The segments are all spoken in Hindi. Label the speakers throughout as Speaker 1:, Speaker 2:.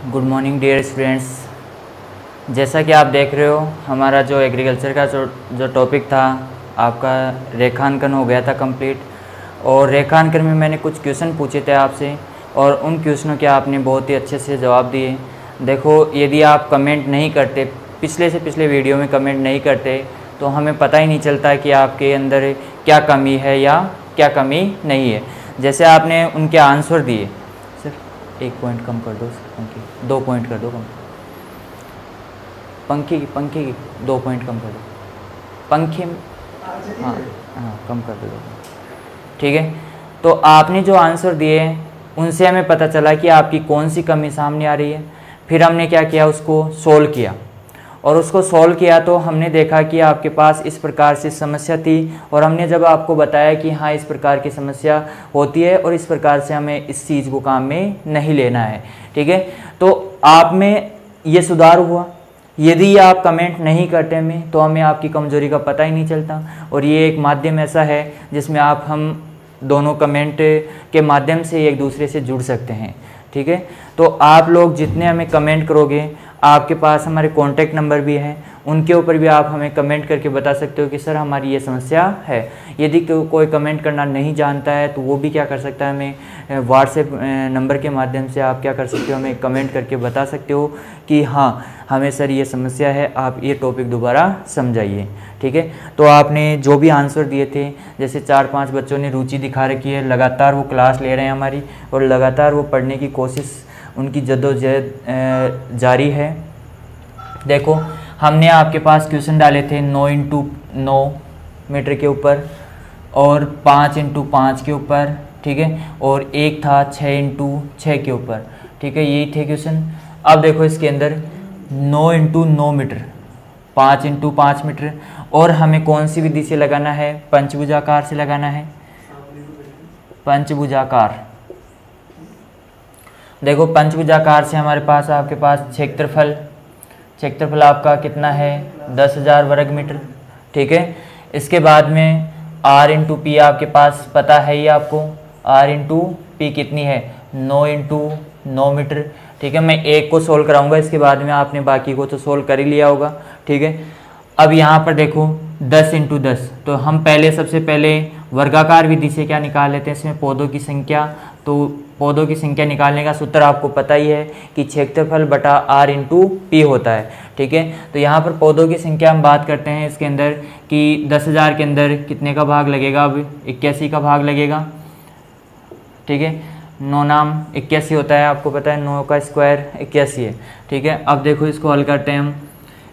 Speaker 1: Good morning dear students. जैसा कि आप देख रहे हो हमारा जो एग्रीकल्चर का जो टॉपिक था आपका रेखांकन हो गया था कंप्लीट। और रेखांकन में मैंने कुछ क्वेश्चन पूछे थे आपसे और उन क्वेश्चनों के आपने बहुत ही अच्छे से जवाब दिए। देखो, यदि आप कमेंट नहीं करते, पिछले से पिछले वीडियो में कमेंट नहीं करते तो हमें पता ही नहीं चलता कि आपके अंदर क्या कमी है या क्या कमी नहीं है। जैसे आपने उनके आंसर दिए, सिर्फ 1 पॉइंट कम कर दो, पंखी 2 पॉइंट कर दो कम, पंखी की 2 पॉइंट कम कर दो, पंखे हाँ कम कर दो, ठीक है। तो आपने जो आंसर दिए उनसे हमें पता चला कि आपकी कौन सी कमी सामने आ रही है। फिर हमने क्या किया, उसको सोल्व किया और उसको सोल्व किया तो हमने देखा कि आपके पास इस प्रकार से समस्या थी और हमने जब आपको बताया कि हाँ इस प्रकार की समस्या होती है और इस प्रकार से हमें इस चीज़ को काम में नहीं लेना है, ठीक है। तो आप में ये सुधार हुआ। यदि आप कमेंट नहीं करते हमें तो हमें आपकी कमजोरी का पता ही नहीं चलता और ये एक माध्यम ऐसा है जिसमें हम दोनों कमेंट के माध्यम से एक दूसरे से जुड़ सकते हैं, ठीक है। तो आप लोग जितने हमें कमेंट करोगे, आपके पास हमारे कॉन्टैक्ट नंबर भी हैं, उनके ऊपर भी आप हमें कमेंट करके बता सकते हो कि सर हमारी ये समस्या है। यदि कोई कमेंट करना नहीं जानता है तो वो भी क्या कर सकता है, हमें व्हाट्सएप नंबर के माध्यम से आप क्या कर सकते हो, हमें कमेंट करके बता सकते हो कि हाँ हमें सर ये समस्या है, आप ये टॉपिक दोबारा समझाइए, ठीक है। तो आपने जो भी आंसर दिए थे, जैसे 4-5 बच्चों ने रुचि दिखा रखी है, लगातार वो क्लास ले रहे हैं हमारी और लगातार वो पढ़ने की कोशिश, उनकी जद्दोजहद जारी है। देखो, हमने आपके पास क्वेश्चन डाले थे 9x9 मीटर के ऊपर और 5x5 के ऊपर, ठीक है, और एक था 6x6 के ऊपर, ठीक है, यही थे क्वेश्चन। अब देखो इसके अंदर 9x9 मीटर, 5x5 मीटर और हमें कौन सी विधि से लगाना है, पंचभुजाकार से लगाना है, पंचभुजाकार। देखो पंचभुजाकार से हमारे पास आपके पास क्षेत्रफल आपका कितना है, 10,000 वर्ग मीटर, ठीक है। इसके बाद में R इंटू पी आपके पास पता है ही आपको, R इंटू पी कितनी है, 9x9 मीटर, ठीक है। मैं एक को सोल्व कराऊंगा, इसके बाद में आपने बाकी को तो सोल्व कर ही लिया होगा, ठीक है। अब यहाँ पर देखो 10x10, तो हम सबसे पहले वर्गाकार विधि से क्या निकाल लेते हैं, इसमें पौधों की संख्या। तो पौधों की संख्या निकालने का सूत्र आपको पता ही है कि क्षेत्रफल बटा R इंटू पी होता है, ठीक है। तो यहाँ पर पौधों की संख्या हम बात करते हैं इसके अंदर कि 10,000 के अंदर कितने का भाग लगेगा, अब 81 का भाग लगेगा, ठीक है। 9 नाम 81 होता है, आपको पता है, 9 का स्क्वायर 81 है, ठीक है। अब देखो इसको हल करते हैं हम,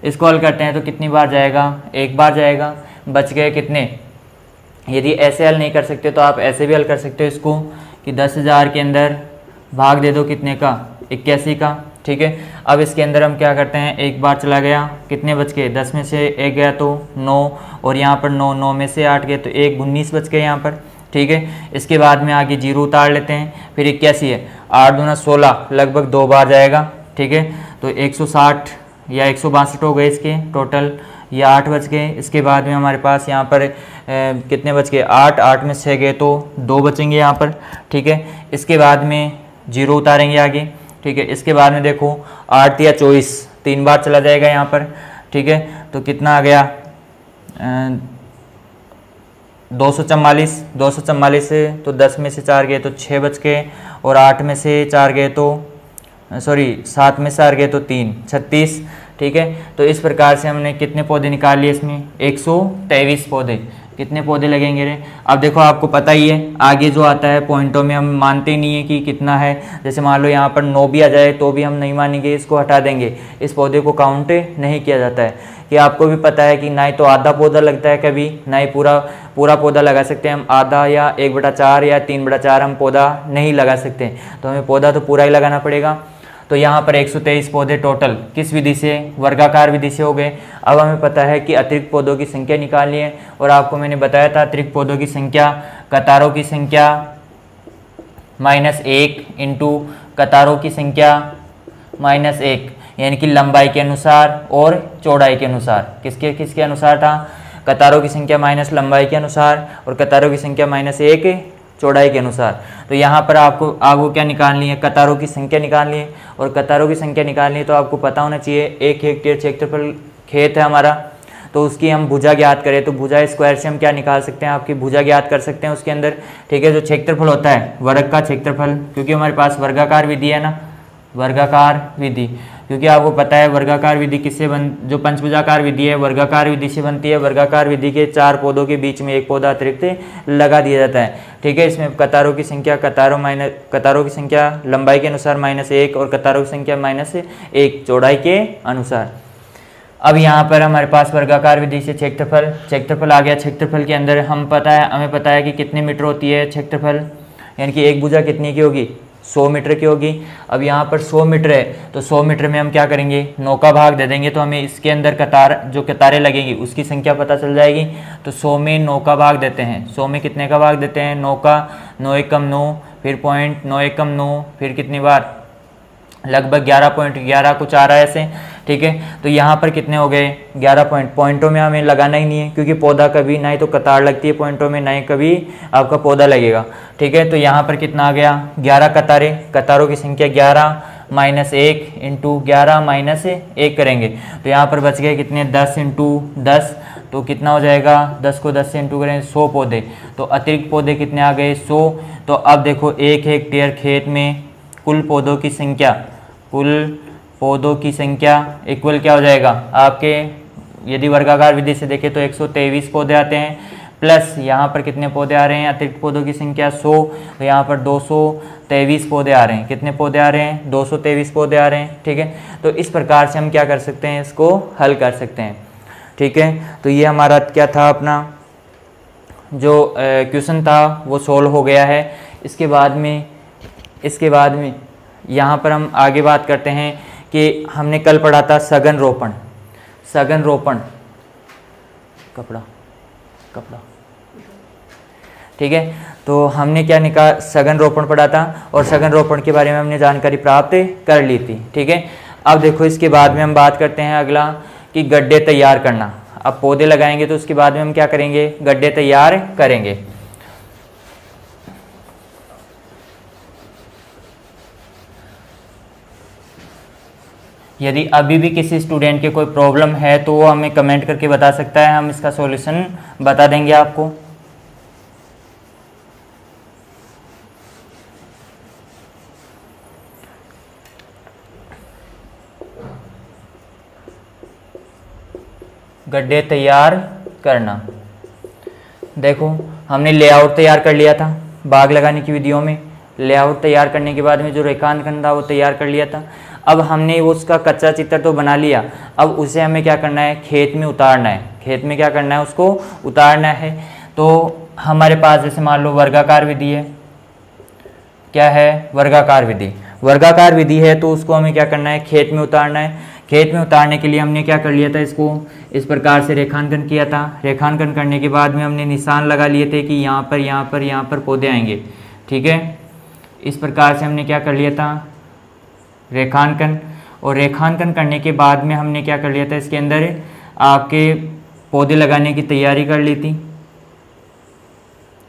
Speaker 1: इसको हल करते हैं तो कितनी बार जाएगा, एक बार जाएगा, बच गए कितने। यदि ऐसे हल नहीं कर सकते तो आप ऐसे भी हल कर सकते हो इसको कि 10,000 के अंदर भाग दे दो कितने का, 81 का, ठीक है। अब इसके अंदर हम क्या करते हैं, एक बार चला गया, कितने बच गए, 10 में से 1 गया तो 9 और यहाँ पर 9 में से 8 गए तो 1 19 बच गए यहाँ पर, ठीक है। इसके बाद में आगे 0 उतार लेते हैं, फिर 81 है, 8 दूना 16, लगभग 2 बार जाएगा, ठीक है। तो 160 या 162 हो गए इसके टोटल, या 8 बच गए। इसके बाद में हमारे पास यहाँ पर कितने बच गए, 8 में 6 गए तो 2 बचेंगे यहाँ पर, ठीक है। इसके बाद में 0 उतारेंगे आगे, ठीक है। इसके बाद में देखो 8 या 24, 3 बार चला जाएगा यहाँ पर, ठीक है। तो कितना आ गया, 244 से तो 10 में से 4 गए तो 6 बच गए और 8 में से 4 गए तो 7 में से 4 गए तो 3, 36, ठीक है। तो इस प्रकार से हमने कितने पौधे निकाल लिए, इसमें 123 पौधे, कितने पौधे लगेंगे रे। अब देखो आपको पता ही है, आगे जो आता है पॉइंटों में हम मानते ही नहीं है कि कितना है। जैसे मान लो यहाँ पर 9 भी आ जाए तो भी हम नहीं मानेंगे, इसको हटा देंगे, इस पौधे को काउंट नहीं किया जाता है। कि आपको भी पता है कि ना ही तो आधा पौधा लगता है कभी, ना ही पूरा पौधा लगा सकते हैं हम, आधा या 1/4 या 3/4 हम पौधा नहीं लगा सकते, तो हमें पौधा तो पूरा ही लगाना पड़ेगा। तो यहाँ पर 123 पौधे टोटल किस विधि से, वर्गाकार विधि से हो गए। अब हमें पता है कि अतिरिक्त पौधों की संख्या निकालनी है और आपको मैंने बताया था अतिरिक्त पौधों की संख्या, कतारों की संख्या -1 इंटू कतारों की संख्या -1, यानी कि लंबाई के अनुसार और चौड़ाई के अनुसार। किसके अनुसार था, कतारों की संख्या माइनस लंबाई के अनुसार और कतारों की संख्या -1 चौड़ाई के अनुसार। तो यहाँ पर आपको क्या निकालनी है, कतारों की संख्या निकालनी है। और कतारों की संख्या निकालनी है तो आपको पता होना चाहिए 1 हेक्टेयर क्षेत्रफल खेत है हमारा, तो उसकी हम भुजा ज्ञात करें तो भुजा स्क्वायर से हम क्या निकाल सकते हैं, आपकी भुजा ज्ञात कर सकते हैं उसके अंदर। ठीक है, जो क्षेत्रफल होता है वर्ग का क्षेत्रफल, क्योंकि हमारे पास वर्गाकार विधि है ना, वर्गाकार विधि, क्योंकि आपको पता है वर्गाकार विधि किससे जो पंचभुजाकार विधि है वर्गाकार विधि से बनती है। वर्गाकार विधि के 4 पौधों के बीच में एक पौधा अतिरिक्त लगा दिया जाता है। ठीक है, इसमें कतारों की संख्या कतारों की संख्या लंबाई के अनुसार -1 और कतारों की संख्या -1 चौड़ाई के अनुसार। अब यहाँ पर हमारे पास वर्गाकार विधि से क्षेत्रफल आ गया। क्षेत्रफल के अंदर हमें पता है कि कितने मीटर होती है क्षेत्रफल, यानी कि एक भुजा कितनी की होगी, 100 मीटर की होगी। अब यहाँ पर 100 मीटर है तो 100 मीटर में हम क्या करेंगे, 9 का भाग दे देंगे तो हमें इसके अंदर कतारें लगेंगी उसकी संख्या पता चल जाएगी। तो 100 में 9 का भाग देते हैं, 100 में कितने का भाग देते हैं, 9 का, 9 एकम 9, फिर पॉइंट 9 एकम 9, फिर कितनी बार, लगभग 11.11 कुछ आ रहा है ऐसे। ठीक है, तो यहाँ पर कितने हो गए, 11 पॉइंटों में हमें लगाना ही नहीं है, क्योंकि पौधा कभी ना ही तो कतार लगती है पॉइंटों में, ना ही कभी आपका पौधा लगेगा। ठीक है, तो यहाँ पर कितना आ गया, 11 कतारें, कतारों की संख्या 11 -1 इंटू 11 -1 करेंगे तो यहाँ पर बच गए कितने, 10 इंटू 10, तो कितना हो जाएगा, 10 को 10 से इंटू करें 100 पौधे, तो अतिरिक्त पौधे कितने आ गए, 100। तो अब देखो 1 हेक्टेयर खेत में कुल पौधों की संख्या इक्वल क्या हो जाएगा आपके, यदि वर्गाकार विधि से देखें तो 123 पौधे आते हैं, प्लस यहाँ पर कितने पौधे आ रहे हैं, अतिरिक्त पौधों की संख्या 100, तो यहाँ पर 223 पौधे आ रहे हैं। कितने पौधे आ रहे हैं, 223 पौधे आ रहे हैं। ठीक है, तो इस प्रकार से हम क्या कर सकते हैं, इसको हल कर सकते हैं। ठीक है, तो ये हमारा क्या था, अपना जो क्वेश्चन था वो सोल्व हो गया है। इसके बाद में यहाँ पर हम आगे बात करते हैं कि हमने कल पढ़ा था सघन रोपण, कपड़ा। ठीक है, तो हमने क्या निकाला, सघन रोपण पढ़ा था और सघन रोपण के बारे में हमने जानकारी प्राप्त कर ली थी। ठीक है, अब देखो इसके बाद में हम बात करते हैं अगला कि गड्ढे तैयार करना। अब पौधे लगाएंगे तो उसके बाद में हम क्या करेंगे, गड्ढे तैयार करेंगे। यदि अभी भी किसी स्टूडेंट के कोई प्रॉब्लम है तो वो हमें कमेंट करके बता सकता है, हम इसका सॉल्यूशन बता देंगे आपको। गड्ढे तैयार करना, देखो हमने लेआउट तैयार कर लिया था बाग लगाने की विधियों में। लेआउट तैयार करने के बाद में जो रेखांकन था वो तैयार कर लिया था। अब हमने उसका कच्चा चित्र तो बना लिया, अब उसे हमें क्या करना है, खेत में उतारना है। खेत में क्या करना है, उसको उतारना है। तो हमारे पास जैसे मान लो वर्गाकार विधि है, क्या है, वर्गाकार विधि है, तो उसको हमें क्या करना है, खेत में उतारना है। खेत में उतारने के लिए हमने क्या कर लिया था, इसको इस प्रकार से रेखांकन किया था। रेखांकन करने के बाद में हमने निशान लगा लिए थे कि यहाँ पर पौधे आएंगे। ठीक है, इस प्रकार से हमने क्या कर लिया था, रेखांकन। और रेखांकन करने के बाद में हमने क्या कर लिया था, इसके अंदर आपके पौधे लगाने की तैयारी कर ली थी।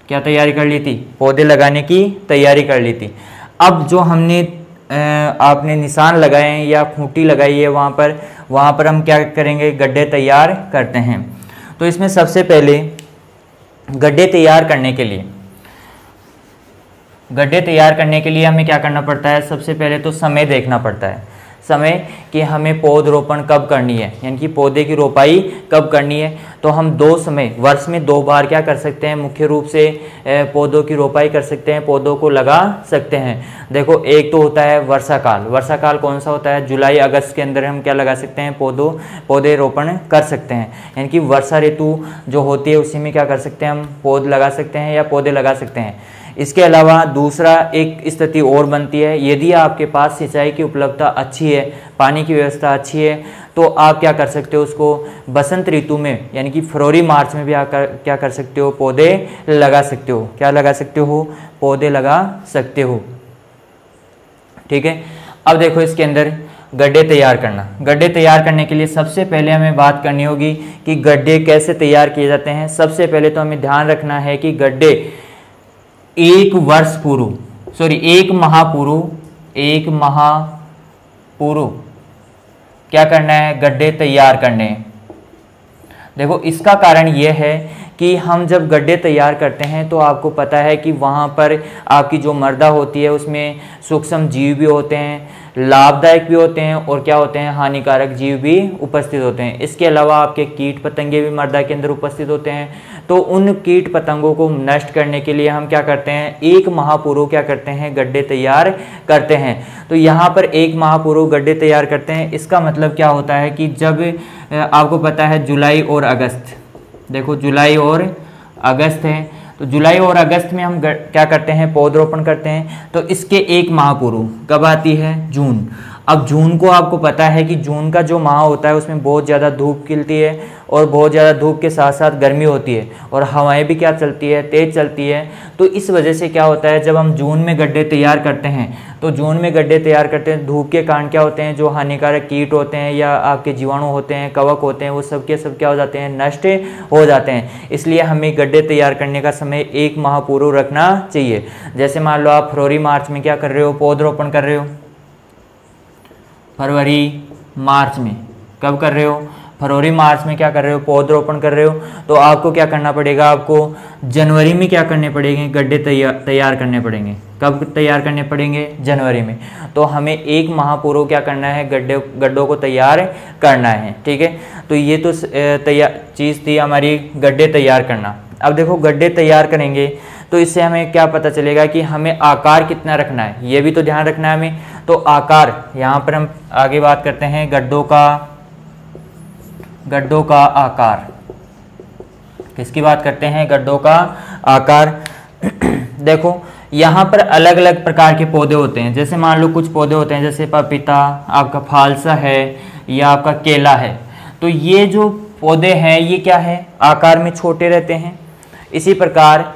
Speaker 1: क्या तैयारी कर ली थी, पौधे लगाने की तैयारी कर ली थी। अब जो हमने आपने निशान लगाए हैं या खूंटी लगाई है वहाँ पर हम क्या करेंगे, गड्ढे तैयार करते हैं। तो इसमें सबसे पहले गड्ढे तैयार करने के लिए हमें क्या करना पड़ता है, सबसे पहले तो समय देखना पड़ता है। समय कि हमें पौधरोपण कब करनी है, यानी कि पौधे की रोपाई कब करनी है। तो हम 2 समय वर्ष में 2 बार क्या कर सकते हैं, मुख्य रूप से पौधों की रोपाई कर सकते हैं, पौधों को लगा सकते हैं। देखो एक तो होता है वर्षा काल कौन सा होता है, जुलाई अगस्त के अंदर हम क्या लगा सकते हैं, पौधे रोपण कर सकते हैं। यानी कि वर्षा ऋतु जो होती है उसी में क्या कर सकते हैं, हम पौधे लगा सकते हैं या पौधे लगा सकते हैं। इसके अलावा दूसरा एक स्थिति और बनती है, यदि आपके पास सिंचाई की उपलब्धता अच्छी है, पानी की व्यवस्था अच्छी है, तो आप क्या कर सकते हो, उसको बसंत ऋतु में यानी कि फरवरी मार्च में भी क्या कर सकते हो, पौधे लगा सकते हो। क्या लगा सकते हो, पौधे लगा सकते हो। ठीक है, अब देखो इसके अंदर गड्ढे तैयार करने के लिए सबसे पहले हमें बात करनी होगी कि गड्ढे कैसे तैयार किए जाते हैं। सबसे पहले तो हमें ध्यान रखना है कि गड्ढे एक वर्ष पूर्व, सॉरी एक माह पूर्व क्या करना है, गड्ढे तैयार करने हैं। देखो इसका कारण ये है कि हम जब गड्ढे तैयार करते हैं तो आपको पता है कि वहाँ पर आपकी जो मृदा होती है उसमें सूक्ष्म जीव भी होते हैं, लाभदायक भी होते हैं और क्या होते हैं, हानिकारक जीव भी उपस्थित होते हैं। इसके अलावा आपके कीट पतंगे भी मृदा के अंदर उपस्थित होते हैं। तो उन कीट पतंगों को नष्ट करने के लिए हम क्या करते हैं, एक माह पूर्व क्या करते हैं, गड्ढे तैयार करते हैं। तो यहाँ पर एक माह पूर्व गड्ढे तैयार करते हैं। इसका मतलब क्या होता है कि जब आपको पता है जुलाई और अगस्त, देखो जुलाई और अगस्त है, तो जुलाई और अगस्त में हम क्या करते हैं, पौधरोपण करते हैं। तो इसके एक माह पूर्व कब आती है, जून। अब जून को आपको पता है कि जून का जो माह होता है उसमें बहुत ज़्यादा धूप खिलती है और बहुत ज़्यादा धूप के साथ साथ गर्मी होती है और हवाएं भी क्या चलती है, तेज़ चलती है। तो इस वजह से क्या होता है, जब हम जून में गड्ढे तैयार करते हैं तो जून में गड्ढे तैयार करते हैं, धूप के कारण क्या होते हैं, जो हानिकारक कीट होते हैं या आपके जीवाणु होते हैं, कवक होते हैं, वो सब के सब क्या हो जाते हैं, नष्ट हो जाते हैं। इसलिए हमें गड्ढे तैयार करने का समय एक माह पूर्व रखना चाहिए। जैसे मान लो आप फरवरी मार्च में क्या कर रहे हो, पौधरोपण कर रहे हो, फरवरी मार्च में कब कर रहे हो, फरवरी मार्च में क्या कर रहे हो, पौधरोपण कर रहे हो। तो आपको क्या करना पड़ेगा, आपको जनवरी में क्या करने पड़ेंगे, गड्ढे तैयार करने पड़ेंगे। कब तैयार करने पड़ेंगे, जनवरी में। तो हमें एक माह पूर्व क्या करना है, गड्ढों को तैयार करना है। ठीक है, तो ये तो चीज़ थी हमारी गड्ढे तैयार करना। अब देखो गड्ढे तैयार करेंगे तो इससे हमें क्या पता चलेगा कि हमें आकार कितना रखना है, ये भी तो ध्यान रखना है हमें। तो आकार, यहाँ पर हम आगे बात करते हैं गड्ढों का आकार। किसकी बात करते हैं, गड्ढों का आकार। देखो यहाँ पर अलग अलग प्रकार के पौधे होते हैं। जैसे मान लो कुछ पौधे होते हैं जैसे पपीता, आपका फालसा है या आपका केला है। तो ये जो पौधे हैं ये क्या है, आकार में छोटे रहते हैं। इसी प्रकार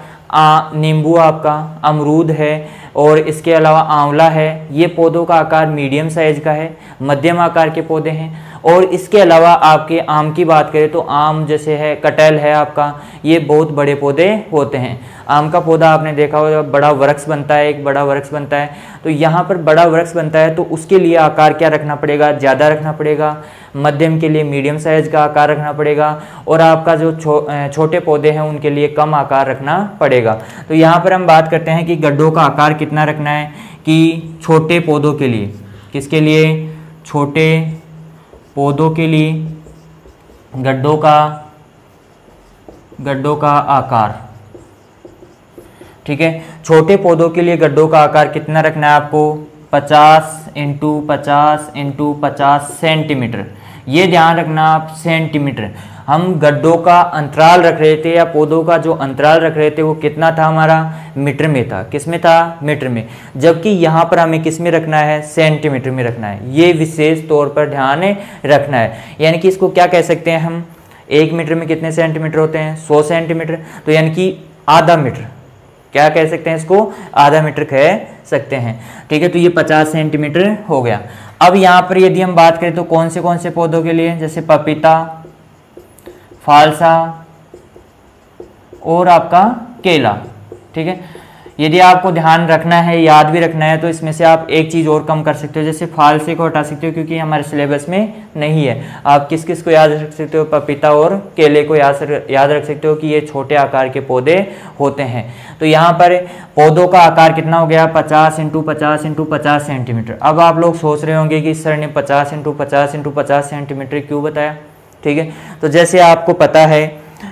Speaker 1: नींबू, आपका अमरूद है और इसके अलावा आंवला है, ये पौधों का आकार मीडियम साइज का है, मध्यम आकार के पौधे हैं। और इसके अलावा आपके आम की बात करें तो आम जैसे है, कटहल है आपका, ये बहुत बड़े पौधे होते हैं। आम का पौधा आपने देखा होगा, बड़ा वृक्ष बनता है, एक बड़ा वृक्ष बनता है। तो यहाँ पर बड़ा वृक्ष बनता है तो उसके लिए आकार क्या रखना पड़ेगा, ज़्यादा रखना पड़ेगा। मध्यम के लिए मीडियम साइज का आकार रखना पड़ेगा और आपका जो छोटे पौधे हैं उनके लिए कम आकार रखना पड़ेगा। तो यहाँ पर हम बात करते हैं कि गड्ढों का आकार कितना रखना है, कि छोटे पौधों के लिए, किसके लिए, छोटे पौधों के लिए गड्ढों का आकार। ठीक है, छोटे पौधों के लिए गड्ढों का आकार कितना रखना है आपको, 50 इंटू 50 सेंटीमीटर। ये ध्यान रखना आप, सेंटीमीटर। हम गड्ढों का अंतराल रख रहे थे या पौधों का जो अंतराल रख रहे थे वो कितना था हमारा, मीटर में था। किस में था, मीटर में। जबकि यहाँ पर हमें किस में रखना है, सेंटीमीटर में रखना है। ये विशेष तौर पर ध्यान रखना है। यानी कि इसको क्या कह सकते हैं हम, 1 मीटर में कितने सेंटीमीटर होते हैं, 100 सेंटीमीटर। तो यानी कि आधा मीटर, क्या कह सकते हैं इसको, आधा मीटर कह सकते हैं। ठीक है, तो ये 50 सेंटीमीटर हो गया। अब यहाँ पर यदि हम बात करें तो कौन से पौधों के लिए, जैसे पपीता, फालसा और आपका केला। ठीक है, यदि आपको ध्यान रखना है, याद भी रखना है, तो इसमें से आप एक चीज़ और कम कर सकते हो। जैसे फालसे को हटा सकते हो क्योंकि हमारे सिलेबस में नहीं है। आप किस किस को याद रख सकते हो, पपीता और केले को याद रख सकते हो कि ये छोटे आकार के पौधे होते हैं। तो यहाँ पर पौधों का आकार कितना हो गया, 50 इंटू 50 सेंटीमीटर। अब आप लोग सोच रहे होंगे कि सर ने 50 इंटू 50 सेंटीमीटर क्यों बताया। ठीक है, तो जैसे आपको पता है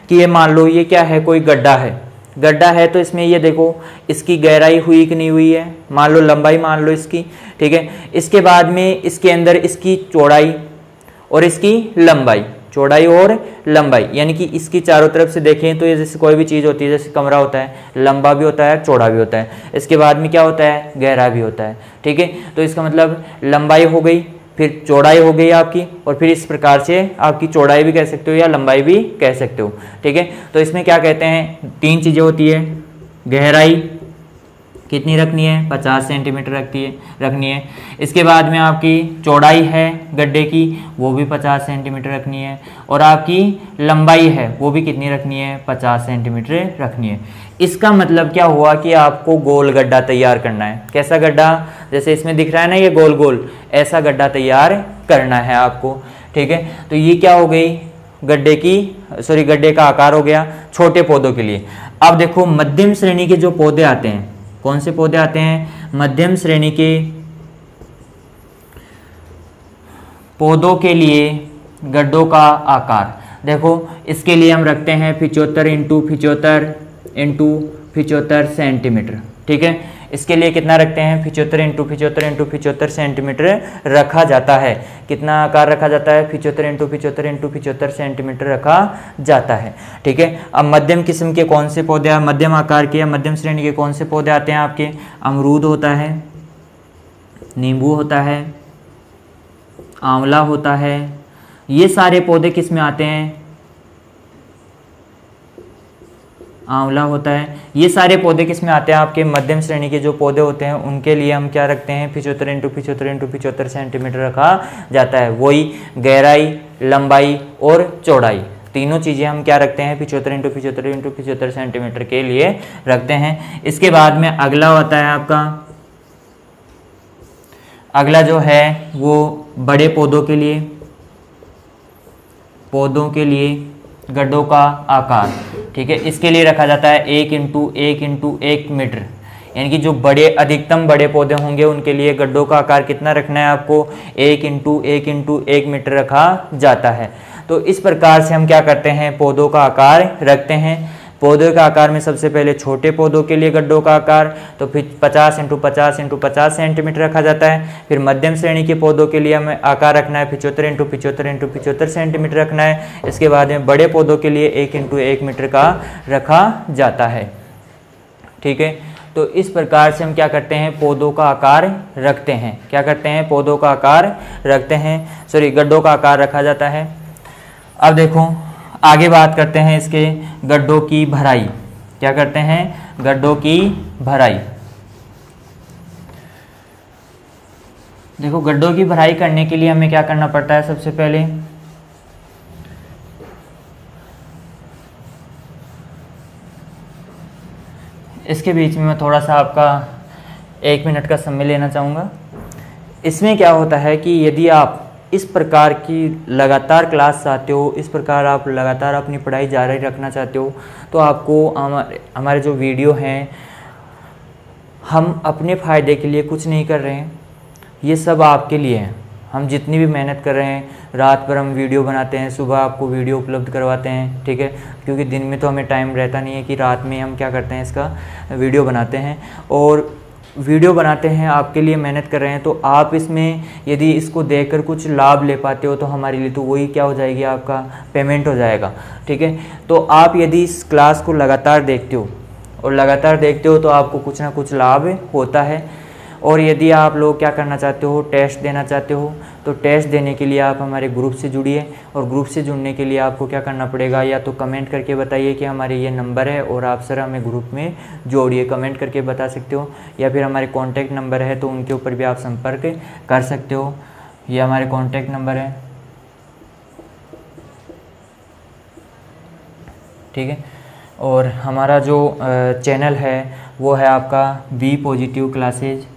Speaker 1: कि ये मान लो ये क्या है, कोई गड्ढा है तो इसमें ये देखो इसकी गहराई हुई कि नहीं हुई है, मान लो लंबाई मान लो इसकी। ठीक है, इसके बाद में इसके अंदर इसकी चौड़ाई और इसकी लंबाई, चौड़ाई और लंबाई, यानी कि इसकी चारों तरफ से देखें तो ये जैसे कोई भी चीज़ होती है, जैसे कमरा होता है, लंबा भी होता है, चौड़ा भी होता है। इसके बाद में क्या होता है, गहरा भी होता है। ठीक है, तो इसका मतलब लंबाई हो गई, फिर चौड़ाई हो गई आपकी, और फिर इस प्रकार से आपकी चौड़ाई भी कह सकते हो या लंबाई भी कह सकते हो। ठीक है, तो इसमें क्या कहते हैं, 3 चीज़ें होती है, गहराई, कितनी रखनी है, 50 सेंटीमीटर रखनी है। इसके बाद में आपकी चौड़ाई है गड्ढे की, वो भी 50 सेंटीमीटर रखनी है, और आपकी लंबाई है वो भी कितनी रखनी है, 50 सेंटीमीटर रखनी है। इसका मतलब क्या हुआ कि आपको गोल गड्ढा तैयार करना है। कैसा गड्ढा, जैसे इसमें दिख रहा है ना ये गोल गोल, ऐसा गड्ढा तैयार करना है आपको, ठीक है। तो ये क्या हो गई, गड्ढे का आकार हो गया छोटे पौधों के लिए। अब देखो मध्यम श्रेणी के जो पौधे आते हैं, कौन से पौधे आते हैं, मध्यम श्रेणी के पौधों के लिए गड्ढों का आकार, देखो इसके लिए हम रखते हैं 75 इंटू 75 सेंटीमीटर, ठीक है। इसके लिए कितना रखते हैं, 75 इंटू 75 सेंटीमीटर रखा जाता है। कितना आकार रखा जाता है, 75 इंटू 75 सेंटीमीटर रखा जाता है, ठीक है। अब मध्यम किस्म के कौन से पौधे, मध्यम आकार के या मध्यम श्रेणी के कौन से पौधे आते हैं आपके, अमरूद होता है, नींबू होता है, आंवला होता है। ये सारे पौधे किस में आते हैं, आंवला होता है। ये सारे पौधे किस में आते हैं, आपके मध्यम श्रेणी के जो पौधे होते हैं उनके लिए हम क्या रखते हैं, 75 इंटू 75 सेंटीमीटर रखा जाता है। वही गहराई, लंबाई और चौड़ाई, तीनों चीज़ें हम क्या रखते हैं, 75 इंटू 75 सेंटीमीटर के लिए रखते हैं। इसके बाद में अगला होता है आपका, अगला जो है वो बड़े पौधों के लिए गड्ढों का आकार, ठीक है। इसके लिए रखा जाता है 1 इंटू 1 मीटर, यानी कि जो अधिकतम बड़े पौधे होंगे उनके लिए गड्ढों का आकार कितना रखना है आपको, 1 इंटू 1 मीटर रखा जाता है। तो इस प्रकार से हम क्या करते हैं, पौधों का आकार रखते हैं। पौधों का आकार में सबसे पहले छोटे पौधों के लिए गड्ढों का आकार तो फिर 50 इंटू 50 सेंटीमीटर रखा जाता है। फिर मध्यम श्रेणी के पौधों के लिए हमें आकार रखना है 75 इंटू 75 सेंटीमीटर रखना है। इसके बाद में बड़े पौधों के लिए 1 इंटू 1 मीटर का रखा जाता है, ठीक है। तो इस प्रकार से हम क्या करते हैं, पौधों का आकार रखते हैं। क्या करते हैं, पौधों का आकार रखते हैं, गड्ढों का आकार रखा जाता है। अब देखो आगे बात करते हैं इसके गड्ढों की भराई। क्या करते हैं, गड्ढों की भराई। देखो गड्ढों की भराई करने के लिए हमें क्या करना पड़ता है, सबसे पहले इसके बीच में मैं थोड़ा सा आपका 1 मिनट का समय लेना चाहूँगा। इसमें क्या होता है कि यदि आप इस प्रकार की लगातार क्लास चाहते हो, इस प्रकार आप लगातार अपनी पढ़ाई जारी रखना चाहते हो, तो आपको हमारे जो वीडियो हैं, हम अपने फ़ायदे के लिए कुछ नहीं कर रहे हैं, ये सब आपके लिए हैं। हम जितनी भी मेहनत कर रहे हैं, रात भर हम वीडियो बनाते हैं, सुबह आपको वीडियो उपलब्ध करवाते हैं, ठीक है। क्योंकि दिन में तो हमें टाइम रहता नहीं है कि रात में हम क्या करते हैं, इसका वीडियो बनाते हैं और वीडियो बनाते हैं, आपके लिए मेहनत कर रहे हैं। तो आप इसमें यदि इसको देखकर कुछ लाभ ले पाते हो तो हमारे लिए तो वही क्या हो जाएगी, आपका पेमेंट हो जाएगा, ठीक है। तो आप यदि इस क्लास को लगातार देखते हो और लगातार देखते हो तो आपको कुछ ना कुछ लाभ होता है। और यदि आप लोग क्या करना चाहते हो, टेस्ट देना चाहते हो, तो टेस्ट देने के लिए आप हमारे ग्रुप से जुड़िए। और ग्रुप से जुड़ने के लिए आपको क्या करना पड़ेगा, या तो कमेंट करके बताइए कि हमारे ये नंबर है और आप सर हमें ग्रुप में जोड़िए, कमेंट करके बता सकते हो। या फिर हमारे कॉन्टैक्ट नंबर है तो उनके ऊपर भी आप संपर्क कर सकते हो। ये हमारे कॉन्टैक्ट नंबर है, ठीक है। और हमारा जो चैनल है वो है आपका बी पॉजिटिव क्लासेज,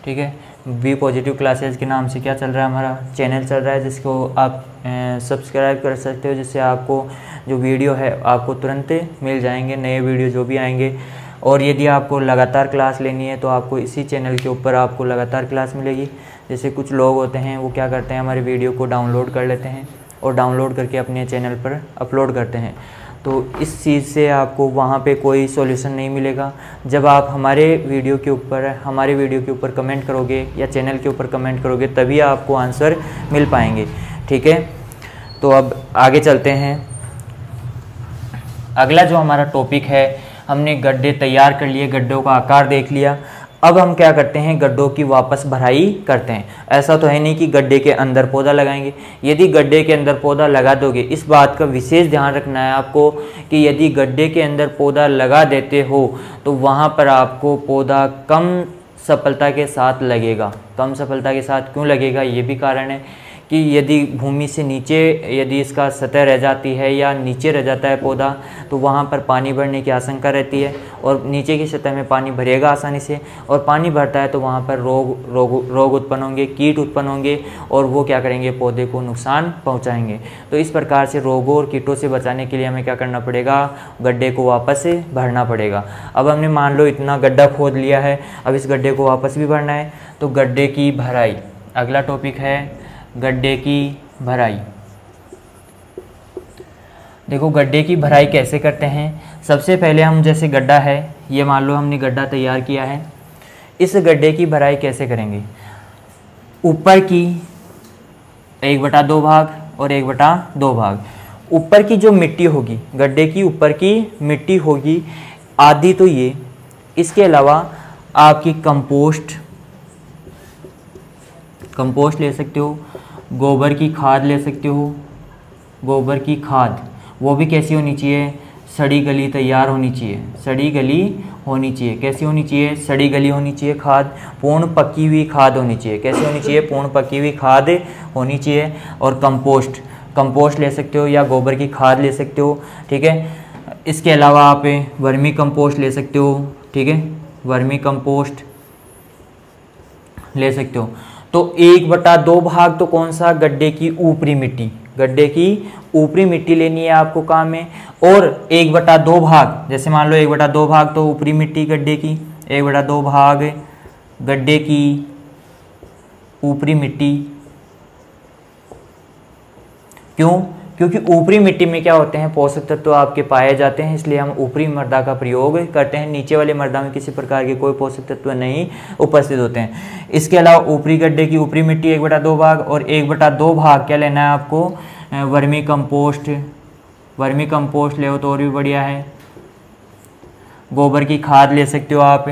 Speaker 1: ठीक है। बी पॉजिटिव क्लासेज के नाम से क्या चल रहा है, हमारा चैनल चल रहा है, जिसको आप सब्सक्राइब कर सकते हो, जिससे आपको जो वीडियो है आपको तुरंत मिल जाएंगे, नए वीडियो जो भी आएंगे। और यदि आपको लगातार क्लास लेनी है तो आपको इसी चैनल के ऊपर आपको लगातार क्लास मिलेगी। जैसे कुछ लोग होते हैं वो क्या करते हैं, हमारे वीडियो को डाउनलोड कर लेते हैं और डाउनलोड करके अपने चैनल पर अपलोड करते हैं। तो इस चीज़ से आपको वहाँ पे कोई सॉल्यूशन नहीं मिलेगा। जब आप हमारे वीडियो के ऊपर कमेंट करोगे या चैनल के ऊपर कमेंट करोगे तभी आपको आंसर मिल पाएंगे, ठीक है। तो अब आगे चलते हैं। अगला जो हमारा टॉपिक है, हमने गड्ढे तैयार कर लिए, गड्ढों का आकार देख लिया। अब हम क्या करते हैं, गड्ढों की वापस भराई करते हैं। ऐसा तो है नहीं कि गड्ढे के अंदर पौधा लगाएंगे। यदि गड्ढे के अंदर पौधा लगा दोगे, इस बात का विशेष ध्यान रखना है आपको कि यदि गड्ढे के अंदर पौधा लगा देते हो तो वहाँ पर आपको पौधा कम सफलता के साथ लगेगा। कम सफलता के साथ क्यों लगेगा, ये भी कारण है कि यदि भूमि से नीचे यदि इसका सतह रह जाती है या नीचे रह जाता है पौधा, तो वहाँ पर पानी भरने की आशंका रहती है और नीचे की सतह में पानी भरेगा आसानी से, और पानी भरता है तो वहाँ पर रोग उत्पन्न होंगे, कीट उत्पन्न होंगे और वो क्या करेंगे, पौधे को नुकसान पहुँचाएंगे। तो इस प्रकार से रोगों और कीटों से बचाने के लिए हमें क्या करना पड़ेगा, गड्ढे को वापस से भरना पड़ेगा। अब हमने मान लो इतना गड्ढा खोद लिया है, अब इस गड्ढे को वापस भी भरना है, तो गड्ढे की भराई अगला टॉपिक है, गड्ढे की भराई। देखो गड्ढे की भराई कैसे करते हैं। सबसे पहले हम जैसे गड्ढा है, ये मान लो हमने गड्ढा तैयार किया है, इस गड्ढे की भराई कैसे करेंगे, ऊपर की 1/2 भाग और 1/2 भाग। ऊपर की जो मिट्टी होगी, गड्ढे की ऊपर की मिट्टी होगी आधी तो ये, इसके अलावा आपकी कंपोस्ट ले सकते हो, गोबर की खाद ले सकते हो। गोबर की खाद वो भी कैसी होनी चाहिए, सड़ी गली तैयार होनी चाहिए, सड़ी गली होनी चाहिए। कैसी होनी चाहिए, सड़ी गली होनी चाहिए खाद, पूर्ण पकी हुई खाद होनी चाहिए। कैसी होनी चाहिए, पूर्ण पकी हुई खाद होनी चाहिए। और कंपोस्ट ले सकते हो या गोबर की खाद ले सकते हो, ठीक है। इसके अलावा आप वर्मी कंपोस्ट ले सकते हो, ठीक है, वर्मी कंपोस्ट ले सकते हो। तो 1/2 भाग तो कौन सा, गड्ढे की ऊपरी मिट्टी, गड्ढे की ऊपरी मिट्टी लेनी है आपको काम में। और 1/2 भाग, जैसे मान लो 1/2 भाग तो ऊपरी मिट्टी गड्ढे की, 1/2 भाग गड्ढे की ऊपरी मिट्टी। क्यों, क्योंकि ऊपरी मिट्टी में क्या होते हैं, पोषक तत्व तो आपके पाए जाते हैं, इसलिए हम ऊपरी मृदा का प्रयोग करते हैं। नीचे वाले मृदा में किसी प्रकार के कोई पोषक तत्व नहीं उपस्थित होते हैं। इसके अलावा ऊपरी गड्ढे की ऊपरी मिट्टी 1/2 भाग और 1/2 भाग क्या लेना है आपको, वर्मी कंपोस्ट ले तो और भी बढ़िया है। गोबर की खाद ले सकते हो आप,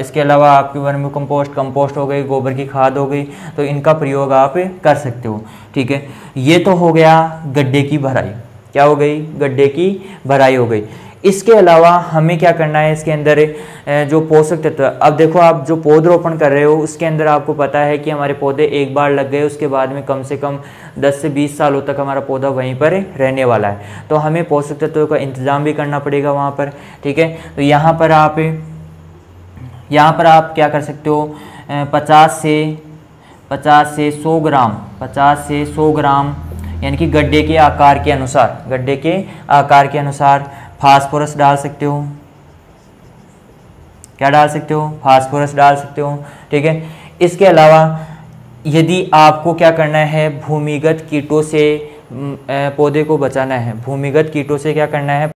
Speaker 1: इसके अलावा आपकी वर्मी कंपोस्ट हो गई, गोबर की खाद हो गई, तो इनका प्रयोग आप कर सकते हो, ठीक है। ये तो हो गया गड्ढे की भराई। क्या हो गई, गड्ढे की भराई हो गई। इसके अलावा हमें क्या करना है, इसके अंदर जो पोषक तत्व, अब देखो आप जो पौधरोपण कर रहे हो उसके अंदर आपको पता है कि हमारे पौधे एक बार लग गए, उसके बाद में कम से कम 10 से 20 सालों तक हमारा पौधा वहीं पर रहने वाला है। तो हमें पोषक तत्वों का इंतजाम भी करना पड़ेगा वहाँ पर, ठीक है। तो यहाँ पर आप क्या कर सकते हो, 50 से 100 ग्राम यानी कि गड्ढे के आकार के अनुसार फास्फोरस डाल सकते हो। क्या डाल सकते हो, फास्फोरस डाल सकते हो, ठीक है। इसके अलावा यदि आपको क्या करना है, भूमिगत कीटों से पौधे को बचाना है, भूमिगत कीटों से क्या करना है,